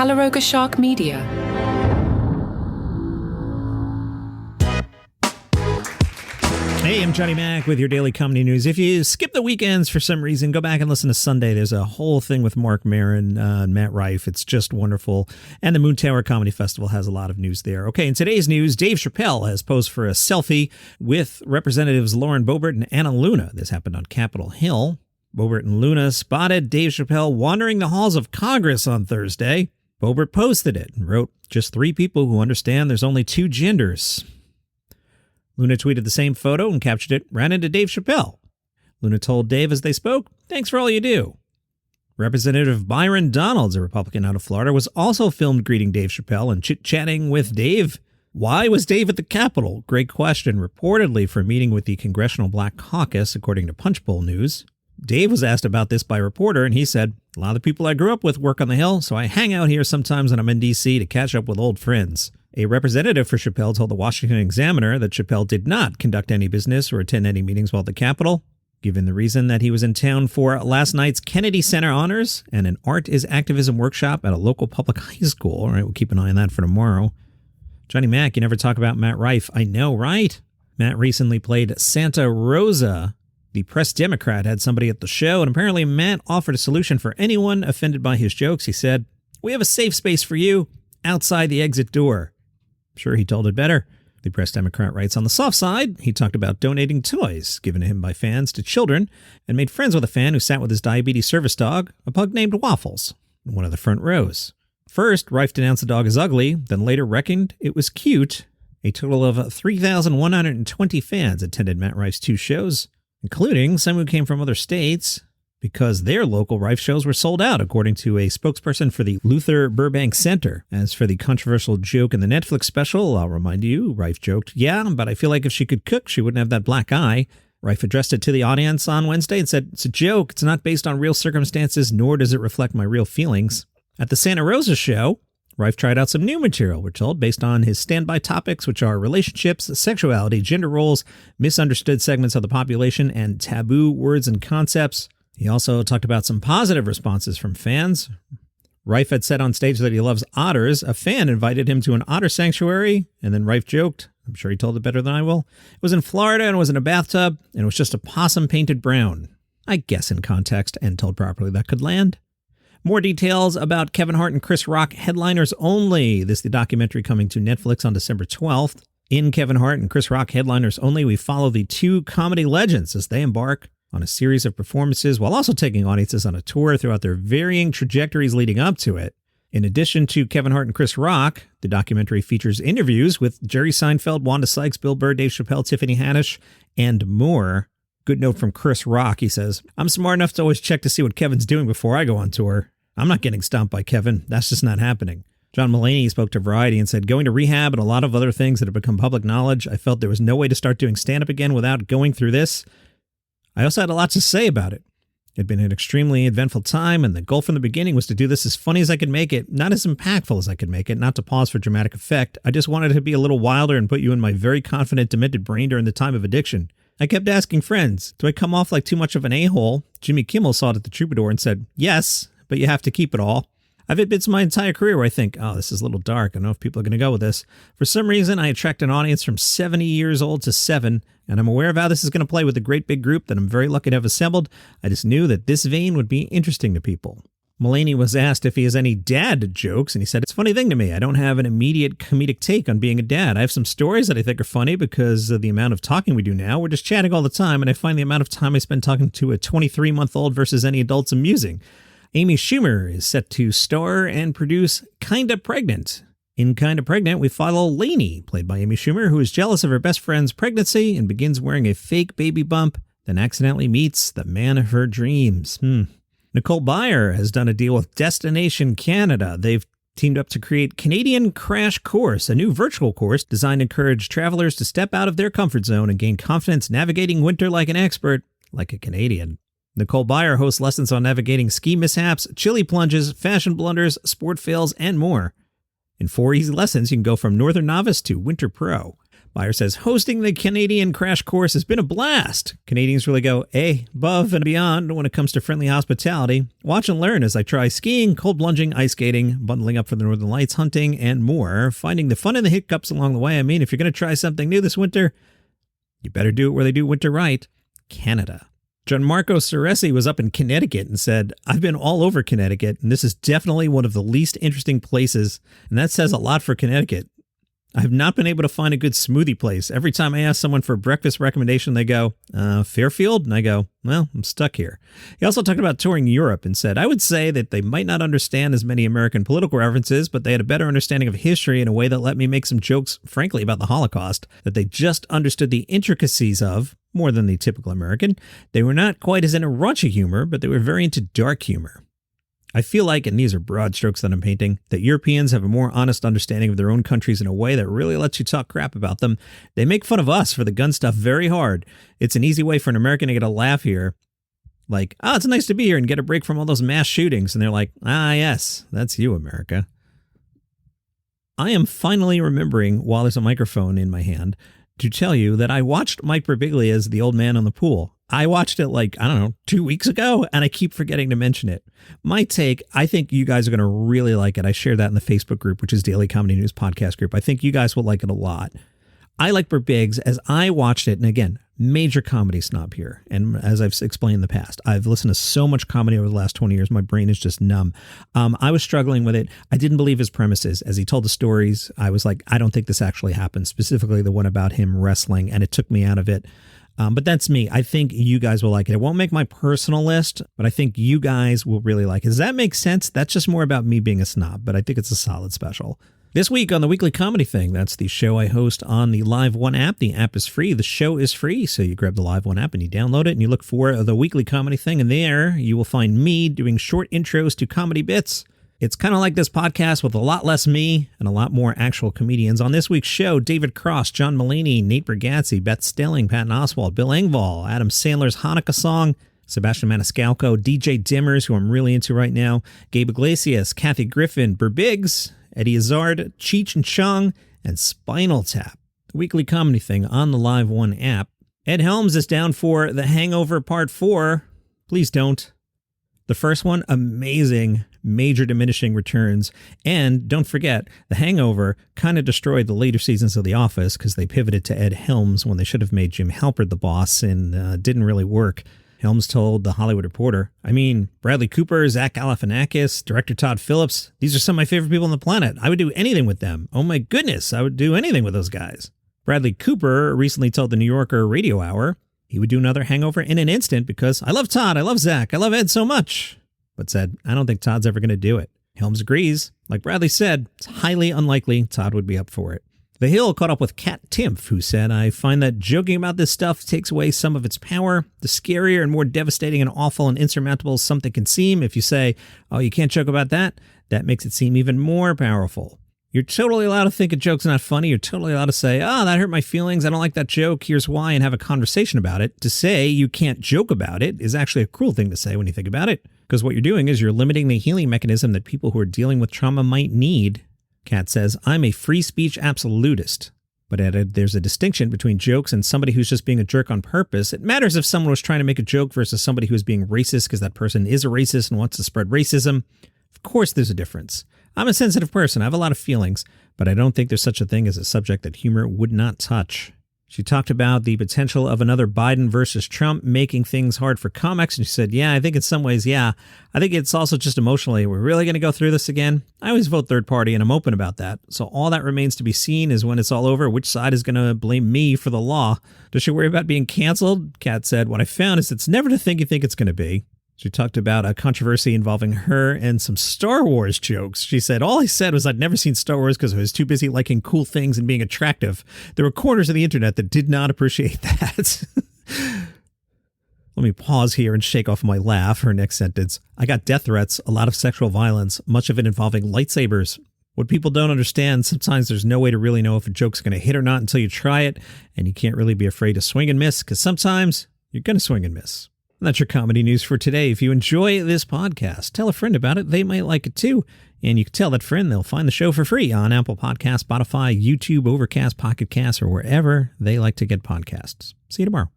Calaroga Shark Media. Hey, I'm Johnny Mac with your daily comedy news. If you skip the weekends for some reason, go back and listen to Sunday. There's a whole thing with Mark Maron and Matt Reif. It's just wonderful. And the Moon Tower Comedy Festival has a lot of news there. Okay, in today's news, Dave Chappelle has posed for a selfie with Representatives Lauren Boebert and Anna Luna. This happened on Capitol Hill. Boebert and Luna spotted Dave Chappelle wandering the halls of Congress on Thursday. Boebert posted it and wrote, "Just three people who understand there's only two genders." Luna tweeted the same photo and captured it, "Ran into Dave Chappelle." Luna told Dave as they spoke, "Thanks for all you do." Representative Byron Donalds, a Republican out of Florida, was also filmed greeting Dave Chappelle and chit-chatting with Dave. Why was Dave at the Capitol? Great question, reportedly for a meeting with the Congressional Black Caucus, according to Punchbowl News. Dave was asked about this by a reporter, and he said, "A lot of the people I grew up with work on the Hill, so I hang out here sometimes when I'm in D.C. to catch up with old friends." A representative for Chappelle told the Washington Examiner that Chappelle did not conduct any business or attend any meetings while at the Capitol, given the reason that he was in town for last night's Kennedy Center honors and an Art is Activism workshop at a local public high school. All right, we'll keep an eye on that for tomorrow. Johnny Mac, you never talk about Matt Reif. I know, right? Matt recently played Santa Rosa. The press Democrat had somebody at the show, and apparently Matt offered a solution for anyone offended by his jokes. He said, "We have a safe space for you outside the exit door." Sure, he told it better. The press Democrat writes, on the soft side, he talked about donating toys given to him by fans to children and made friends with a fan who sat with his diabetes service dog, a pug named Waffles, in one of the front rows. First, Reif denounced the dog as ugly, then later reckoned it was cute. A total of 3,120 fans attended Matt Reif's two shows, including some who came from other states, because their local Reif shows were sold out, according to a spokesperson for the Luther Burbank Center. As for the controversial joke in the Netflix special, I'll remind you, Reif joked, "Yeah, but I feel like if she could cook, she wouldn't have that black eye." Reif addressed it to the audience on Wednesday and said, "It's a joke. It's not based on real circumstances, nor does it reflect my real feelings." At the Santa Rosa show, Reif tried out some new material, we're told, based on his standby topics, which are relationships, sexuality, gender roles, misunderstood segments of the population, and taboo words and concepts. He also talked about some positive responses from fans. Reif had said on stage that he loves otters. A fan invited him to an otter sanctuary, and then Reif joked, I'm sure he told it better than I will, it was in Florida and it was in a bathtub, and it was just a possum painted brown. I guess in context and told properly that could land. More details about Kevin Hart and Chris Rock, Headliners Only. This is the documentary coming to Netflix on December 12th. In Kevin Hart and Chris Rock, Headliners Only, we follow the two comedy legends as they embark on a series of performances while also taking audiences on a tour throughout their varying trajectories leading up to it. In addition to Kevin Hart and Chris Rock, the documentary features interviews with Jerry Seinfeld, Wanda Sykes, Bill Burr, Dave Chappelle, Tiffany Haddish, and more. Good note from Chris Rock. He says, "I'm smart enough to always check to see what Kevin's doing before I go on tour. I'm not getting stomped by Kevin. That's just not happening." John Mulaney spoke to Variety and said, "Going to rehab and a lot of other things that have become public knowledge, I felt there was no way to start doing stand-up again without going through this. I also had a lot to say about it. It had been an extremely eventful time, and the goal from the beginning was to do this as funny as I could make it, not as impactful as I could make it, not to pause for dramatic effect. I just wanted to be a little wilder and put you in my very confident, demented brain during the time of addiction. I kept asking friends, do I come off like too much of an a-hole? Jimmy Kimmel saw it at the Troubadour and said, yes, but you have to keep it all. I've had bits my entire career where I think, oh, this is a little dark. I don't know if people are going to go with this. For some reason, I attract an audience from 70 years old to 7, and I'm aware of how this is going to play with a great big group that I'm very lucky to have assembled. I just knew that this vein would be interesting to people." Mulaney was asked if he has any dad jokes, and he said, "It's a funny thing to me. I don't have an immediate comedic take on being a dad. I have some stories that I think are funny because of the amount of talking we do now. We're just chatting all the time, and I find the amount of time I spend talking to a 23-month-old versus any adults amusing." Amy Schumer is set to star and produce Kinda Pregnant. In Kinda Pregnant, we follow Lainey, played by Amy Schumer, who is jealous of her best friend's pregnancy and begins wearing a fake baby bump, then accidentally meets the man of her dreams. Nicole Byer has done a deal with Destination Canada. They've teamed up to create Canadian Crash Course, a new virtual course designed to encourage travelers to step out of their comfort zone and gain confidence navigating winter like an expert, like a Canadian. Nicole Byer hosts lessons on navigating ski mishaps, chili plunges, fashion blunders, sport fails, and more. In 4 easy lessons, you can go from Northern Novice to Winter Pro. Buyer says, hosting the Canadian crash course has been a blast. Canadians really go above and beyond when it comes to friendly hospitality. Watch and learn as I try skiing, cold plunging, ice skating, bundling up for the Northern Lights, hunting, and more. Finding the fun and the hiccups along the way. I mean, if you're going to try something new this winter, you better do it where they do winter right. Canada. Gianmarco Ceresi was up in Connecticut and said, I've been all over Connecticut, and this is definitely one of the least interesting places, and that says a lot for Connecticut. I have not been able to find a good smoothie place. Every time I ask someone for a breakfast recommendation, they go, Fairfield? And I go, well, I'm stuck here. He also talked about touring Europe and said, I would say that they might not understand as many American political references, but they had a better understanding of history in a way that let me make some jokes, frankly, about the Holocaust, that they just understood the intricacies of, more than the typical American. They were not quite as into raunchy humor, but they were very into dark humor. I feel like, and these are broad strokes that I'm painting, that Europeans have a more honest understanding of their own countries in a way that really lets you talk crap about them. They make fun of us for the gun stuff very hard. It's an easy way for an American to get a laugh here. Like, it's nice to be here and get a break from all those mass shootings. And they're like, yes, that's you, America. I am finally remembering, while there's a microphone in my hand, to tell you that I watched Mike Birbiglia's The Old Man on the Pool. I watched it 2 weeks ago, and I keep forgetting to mention it. My take, I think you guys are going to really like it. I shared that in the Facebook group, which is Daily Comedy News Podcast Group. I think you guys will like it a lot. I like Birbiglia as I watched it, and again, major comedy snob here. And as I've explained in the past, I've listened to so much comedy over the last 20 years, my brain is just numb. I was struggling with it. I didn't believe his premises. As he told the stories, I was like, I don't think this actually happened, specifically the one about him wrestling, and it took me out of it. But that's me. I think you guys will like it. It won't make my personal list, but I think you guys will really like it. Does that make sense? That's just more about me being a snob, but I think it's a solid special. This week on the Weekly Comedy Thing, that's the show I host on the Live One app. The app is free. The show is free. So you grab the Live One app and you download it and you look for the Weekly Comedy Thing. And there you will find me doing short intros to comedy bits. It's kind of like this podcast with a lot less me and a lot more actual comedians. On this week's show, David Cross, John Mulaney, Nate Bargatze, Beth Stelling, Patton Oswalt, Bill Engvall, Adam Sandler's Hanukkah song, Sebastian Maniscalco, DJ Dimmers, who I'm really into right now, Gabe Iglesias, Kathy Griffin, Birbiglia, Eddie Izzard, Cheech and Chong, and Spinal Tap. The Weekly Comedy Thing on the Live One app. Ed Helms is down for The Hangover Part 4. Please don't. The first one, amazing, major diminishing returns. And don't forget, The Hangover kind of destroyed the later seasons of The Office because they pivoted to Ed Helms when they should have made Jim Halpert the boss, and didn't really work. Helms told The Hollywood Reporter, Bradley Cooper, Zach Galifianakis, director Todd Phillips, these are some of my favorite people on the planet. I would do anything with them. Oh my goodness, I would do anything with those guys. Bradley Cooper recently told the New Yorker Radio Hour he would do another Hangover in an instant because I love Todd, I love Zach, I love Ed so much. But said, I don't think Todd's ever going to do it. Helms agrees. Like Bradley said, it's highly unlikely Todd would be up for it. The Hill caught up with Kat Timpf, who said, I find that joking about this stuff takes away some of its power. The scarier and more devastating and awful and insurmountable something can seem, if you say, oh, you can't joke about that, that makes it seem even more powerful. You're totally allowed to think a joke's not funny. You're totally allowed to say, that hurt my feelings. I don't like that joke. Here's why, and have a conversation about it. To say you can't joke about it is actually a cruel thing to say when you think about it. Because what you're doing is you're limiting the healing mechanism that people who are dealing with trauma might need. Kat says, I'm a free speech absolutist. But added, there's a distinction between jokes and somebody who's just being a jerk on purpose. It matters if someone was trying to make a joke versus somebody who is being racist because that person is a racist and wants to spread racism. Of course there's a difference. I'm a sensitive person. I have a lot of feelings, but I don't think there's such a thing as a subject that humor would not touch. She talked about the potential of another Biden versus Trump making things hard for comics. And she said, I think in some ways, I think it's also just emotionally. We're really going to go through this again? I always vote third party, and I'm open about that. So all that remains to be seen is when it's all over, which side is going to blame me for the law. Does she worry about being canceled? Kat said, what I found is it's never the thing you think it's going to be. She talked about a controversy involving her and some Star Wars jokes. She said, all I said was I'd never seen Star Wars because I was too busy liking cool things and being attractive. There were corners of the internet that did not appreciate that. Let me pause here and shake off my laugh. Her next sentence. I got death threats, a lot of sexual violence, much of it involving lightsabers. What people don't understand, sometimes there's no way to really know if a joke's going to hit or not until you try it. And you can't really be afraid to swing and miss because sometimes you're going to swing and miss. And that's your comedy news for today. If you enjoy this podcast, tell a friend about it. They might like it too. And you can tell that friend they'll find the show for free on Apple Podcasts, Spotify, YouTube, Overcast, Pocket Casts, or wherever they like to get podcasts. See you tomorrow.